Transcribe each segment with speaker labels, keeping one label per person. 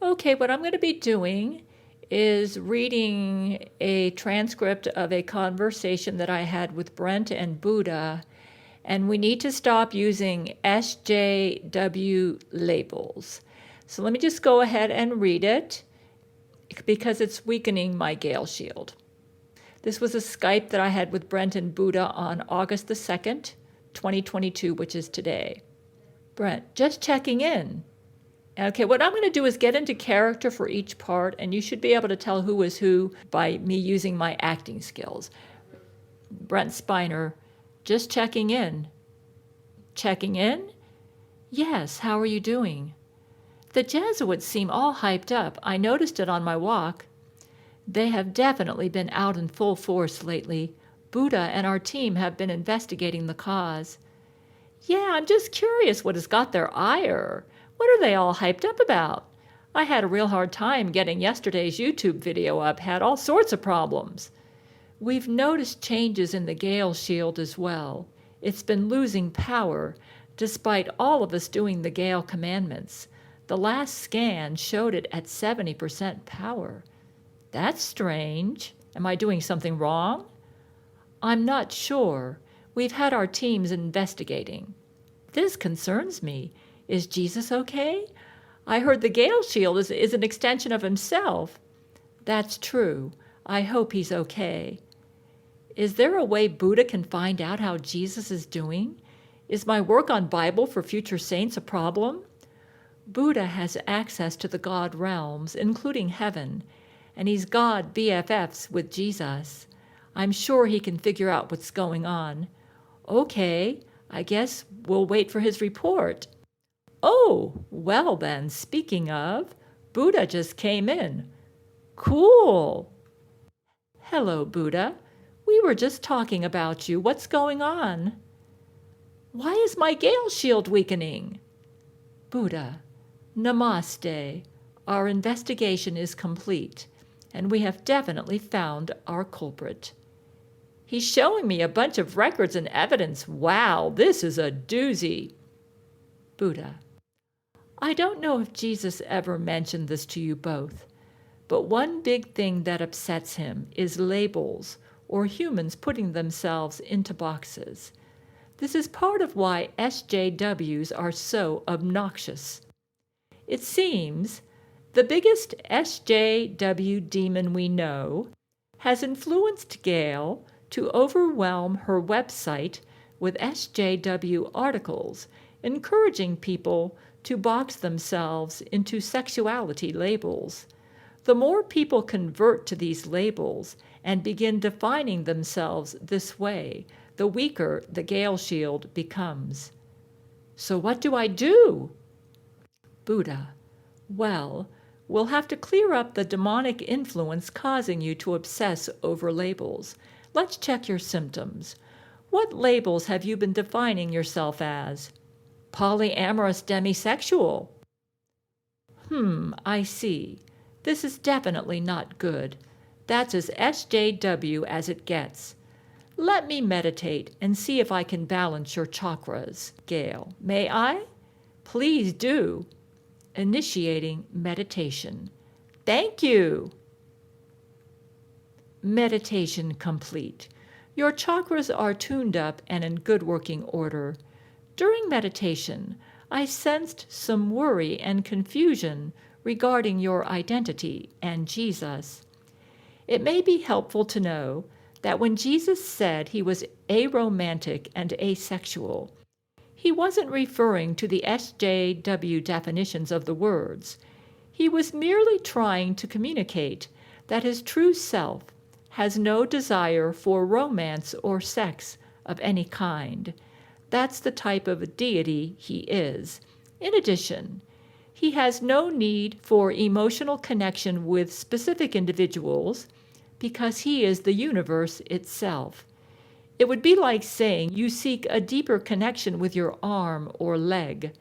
Speaker 1: Okay, what I'm going to be doing is reading a transcript of a conversation that I had with Brent and Buddha, and we need to stop using SJW labels. So let me just go ahead and read it because it's weakening my Gail shield. This was a Skype that I had with Brent and Buddha on August the 2nd, 2022, which is today. Brent, just checking in. Okay, what I'm going to do is get into character for each part, and you should be able to tell who is who by me using my acting skills. Brent Spiner, just checking in. Checking in? Yes, how are you doing? The Jesuits seem all hyped up. I noticed it on my walk. They have definitely been out in full force lately. Buddha and our team have been investigating the cause. Yeah, I'm just curious what has got their ire. What are they all hyped up about? I had a real hard time getting yesterday's YouTube video up, had all sorts of problems. We've noticed changes in the Gail shield as well. It's been losing power, despite all of us doing the Gail commandments. The last scan showed it at 70% power. That's strange. Am I doing something wrong? I'm not sure. We've had our teams investigating. This concerns me. Is Jesus okay? I heard the Gail shield is an extension of himself. That's true. I hope he's okay. Is there a way Buddha can find out how Jesus is doing? Is my work on Bible for future saints a problem? Buddha has access to the God realms, including heaven, and he's God BFFs with Jesus. I'm sure he can figure out what's going on. Okay, I guess we'll wait for his report. Oh, well then, speaking of, Buddha just came in. Cool. Hello, Buddha. We were just talking about you. What's going on? Why is my Gail shield weakening? Buddha, namaste. Our investigation is complete, and we have definitely found our culprit. He's showing me a bunch of records and evidence. Wow, this is a doozy. Buddha, I don't know if Jesus ever mentioned this to you both, but one big thing that upsets him is labels or humans putting themselves into boxes. This is part of why SJWs are so obnoxious. It seems the biggest SJW demon we know has influenced Gail to overwhelm her website with SJW articles, encouraging people to box themselves into sexuality labels. The more people convert to these labels and begin defining themselves this way, the weaker the Gail shield becomes. So what do I do? Buddha, well, we'll have to clear up the demonic influence causing you to obsess over labels. Let's check your symptoms. What labels have you been defining yourself as? Polyamorous demisexual. I see. This is definitely not good. That's as SJW as it gets. Let me meditate and see if I can balance your chakras, Gail. May I? Please do. Initiating meditation. Thank you. Meditation complete. Your chakras are tuned up and in good working order. During meditation, I sensed some worry and confusion regarding your identity and Jesus. It may be helpful to know that when Jesus said he was aromantic and asexual, he wasn't referring to the SJW definitions of the words. He was merely trying to communicate that his true self has no desire for romance or sex of any kind. That's the type of deity he is. In addition, he has no need for emotional connection with specific individuals because he is the universe itself. It would be like saying you seek a deeper connection with your arm or leg.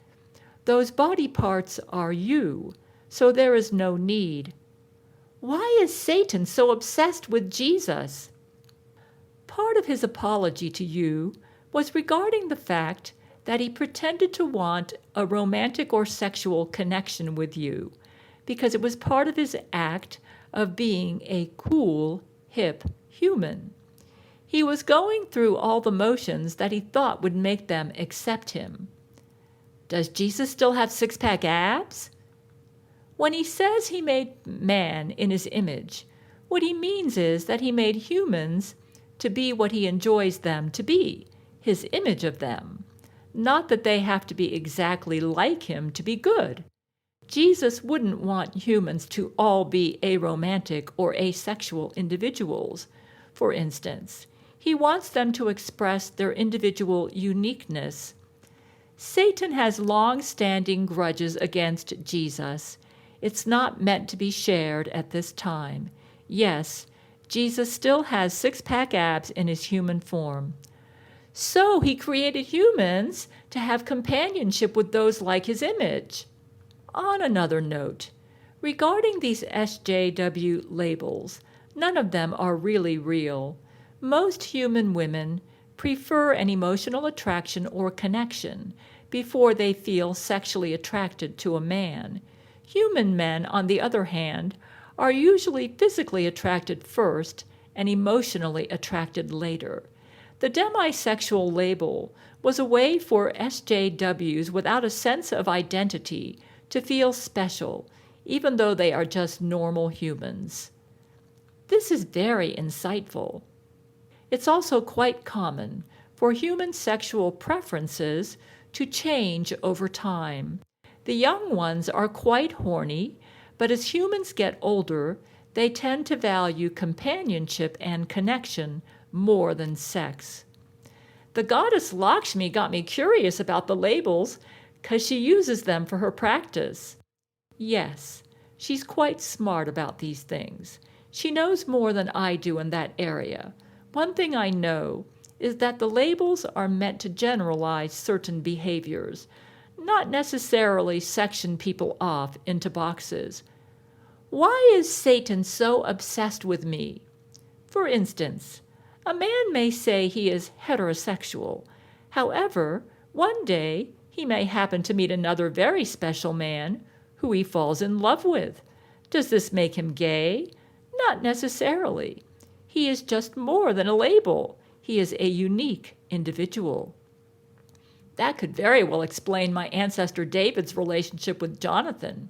Speaker 1: Those body parts are you, so there is no need. Why is Satan so obsessed with Jesus? Part of his apology to you was regarding the fact that he pretended to want a romantic or sexual connection with you. because it was part of his act of being a cool, hip human. He was going through all the motions that he thought would make them accept him. Does Jesus still have six-pack abs? When he says he made man in his image, what he means is that he made humans to be what he enjoys them to be, his image of them, not that they have to be exactly like him to be good. Jesus wouldn't want humans to all be aromantic or asexual individuals, for instance. He wants them to express their individual uniqueness. Satan has long-standing grudges against Jesus. It's not meant to be shared at this time. Yes, Jesus still has six-pack abs in his human form. So he created humans to have companionship with those like his image. On another note, regarding these SJW labels, none of them are really real. Most human women prefer an emotional attraction or connection before they feel sexually attracted to a man. Human men, on the other hand, are usually physically attracted first and emotionally attracted later. The demisexual label was a way for SJWs without a sense of identity to feel special, even though they are just normal humans. This is very insightful. It's also quite common for human sexual preferences to change over time. The young ones are quite horny, but as humans get older, they tend to value companionship and connection more than sex. The goddess Lakshmi got me curious about the labels because she uses them for her practice. Yes, she's quite smart about these things. She knows more than I do in that area. One thing I know is that the labels are meant to generalize certain behaviors, not necessarily section people off into boxes. Why is Satan so obsessed with me? For instance, a man may say he is heterosexual. However, one day he may happen to meet another very special man who he falls in love with. Does this make him gay? Not necessarily. He is just more than a label. He is a unique individual. That could very well explain my ancestor David's relationship with Jonathan.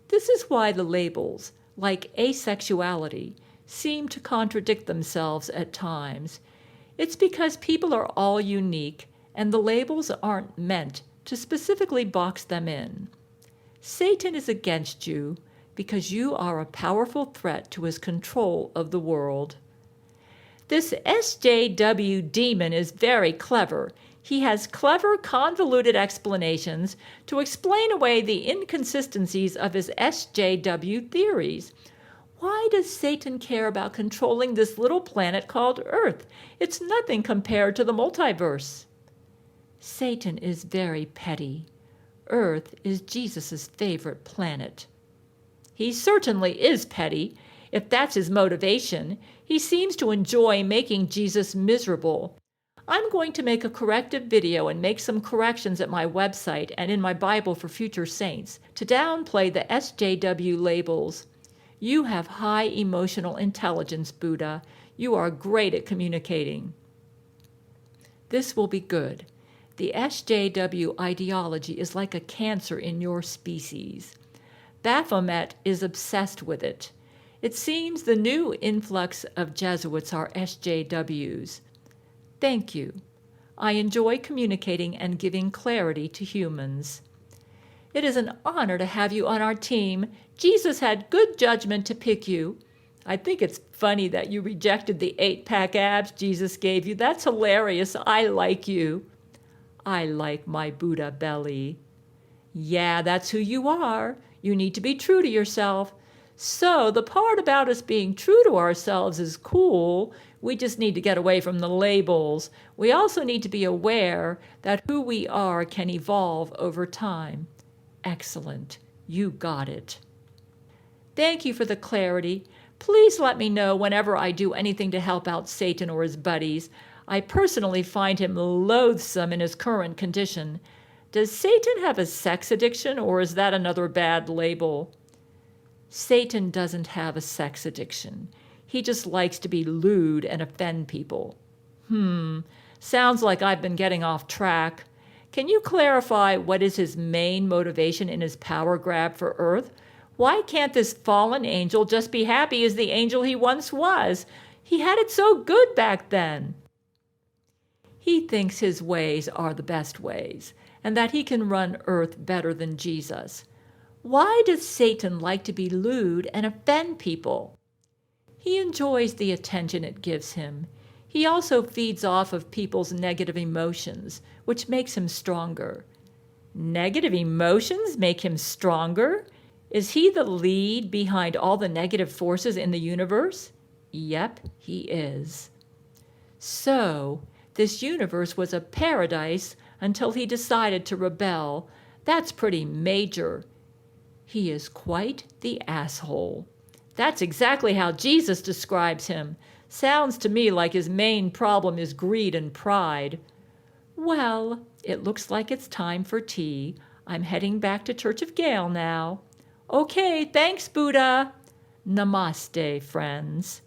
Speaker 1: This is why the labels, like asexuality, seem to contradict themselves at times. It's because people are all unique, and the labels aren't meant to specifically box them in. Satan is against you because you are a powerful threat to his control of the world. This SJW demon is very clever. He has clever, convoluted explanations to explain away the inconsistencies of his SJW theories. Why does Satan care about controlling this little planet called Earth? It's nothing compared to the multiverse. Satan is very petty. Earth is Jesus' favorite planet. He certainly is petty. If that's his motivation, he seems to enjoy making Jesus miserable. I'm going to make a corrective video and make some corrections at my website and in my Bible for Future Saints to downplay the SJW labels. You have high emotional intelligence, Buddha. You are great at communicating. This will be good. The SJW ideology is like a cancer in your species. Baphomet is obsessed with it. It seems the new influx of Jesuits are SJWs. Thank you. I enjoy communicating and giving clarity to humans. It is an honor to have you on our team. Jesus had good judgment to pick you. I think it's funny that you rejected the 8-pack abs Jesus gave you. That's hilarious. I like you. I like my Buddha belly. Yeah, that's who you are. You need to be true to yourself. So the part about us being true to ourselves is cool. We just need to get away from the labels. We also need to be aware that who we are can evolve over time. Excellent. You got it. Thank you for the clarity. Please let me know whenever I do anything to help out Satan or his buddies. I personally find him loathsome in his current condition. Does Satan have a sex addiction, or is that another bad label? Satan doesn't have a sex addiction. He just likes to be lewd and offend people. Sounds like I've been getting off track. Can you clarify what is his main motivation in his power grab for Earth? Why can't this fallen angel just be happy as the angel he once was? He had it so good back then. He thinks his ways are the best ways, and that he can run Earth better than Jesus. Why does Satan like to be lewd and offend people? He enjoys the attention it gives him. He also feeds off of people's negative emotions, which makes him stronger. Negative emotions make him stronger? Is he the lead behind all the negative forces in the universe? Yep, he is. So, this universe was a paradise until he decided to rebel. That's pretty major. He is quite the asshole. That's exactly how Jesus describes him. Sounds to me like his main problem is greed and pride. Well, it looks like it's time for tea. I'm heading back to Church of Gail now. Okay, thanks, Buddha. Namaste, friends.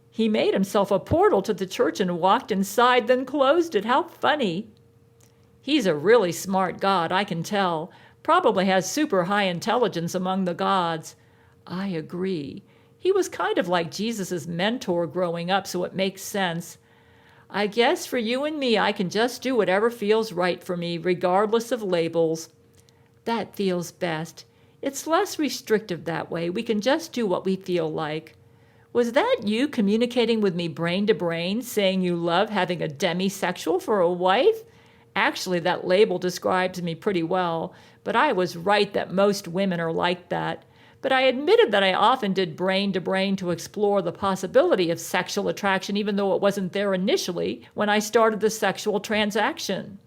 Speaker 1: He made himself a portal to the church and walked inside, then closed it. How funny. He's a really smart god, I can tell. Probably has super high intelligence among the gods. I agree. He was kind of like Jesus' mentor growing up, so it makes sense. I guess for you and me, I can just do whatever feels right for me, regardless of labels. That feels best. It's less restrictive that way. We can just do what we feel like. Was that you communicating with me brain to brain, saying you love having a demisexual for a wife? Actually, that label describes me pretty well, but I was right that most women are like that. But I admitted that I often did brain to brain to explore the possibility of sexual attraction, even though it wasn't there initially when I started the sexual transaction.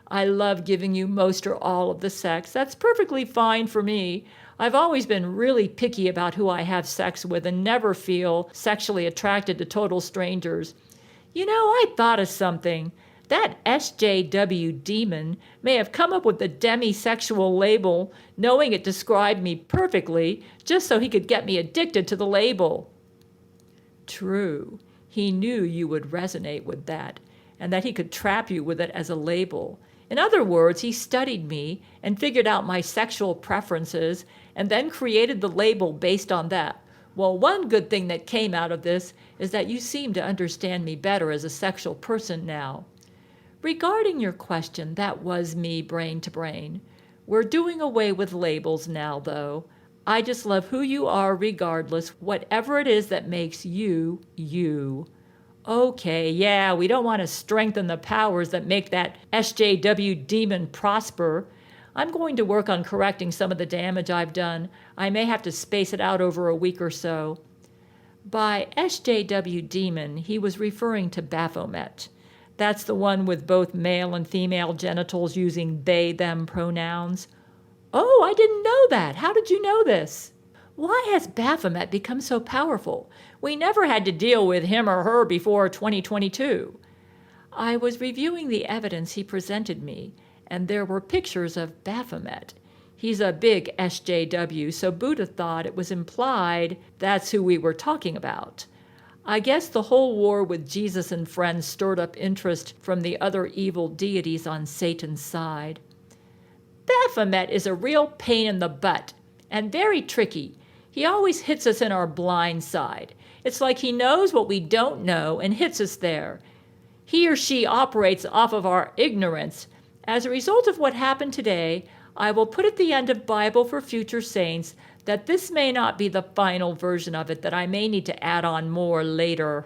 Speaker 1: I love giving you most or all of the sex. That's perfectly fine for me. I've always been really picky about who I have sex with and never feel sexually attracted to total strangers. You know, I thought of something. That SJW demon may have come up with the demisexual label, knowing it described me perfectly, just so he could get me addicted to the label. True. He knew you would resonate with that, and that he could trap you with it as a label. In other words, he studied me and figured out my sexual preferences and then created the label based on that. Well, one good thing that came out of this is that you seem to understand me better as a sexual person now. Regarding your question, that was me brain to brain. We're doing away with labels now, though. I just love who you are regardless, whatever it is that makes you, you. Okay, yeah, we don't want to strengthen the powers that make that SJW demon prosper. I'm going to work on correcting some of the damage I've done. I may have to space it out over a week or so. By SJW demon, he was referring to Baphomet. That's the one with both male and female genitals using they, them pronouns. Oh, I didn't know that. How did you know this? Why has Baphomet become so powerful? We never had to deal with him or her before 2022. I was reviewing the evidence he presented me, and there were pictures of Baphomet. He's a big SJW, so Buddha thought it was implied that's who we were talking about. I guess the whole war with Jesus and friends stirred up interest from the other evil deities on Satan's side. Baphomet is a real pain in the butt, and very tricky. He always hits us in our blind side. It's like he knows what we don't know and hits us there. He or she operates off of our ignorance. As a result of what happened today, I will put at the end of Bible for Future Saints that this may not be the final version of it, that I may need to add on more later.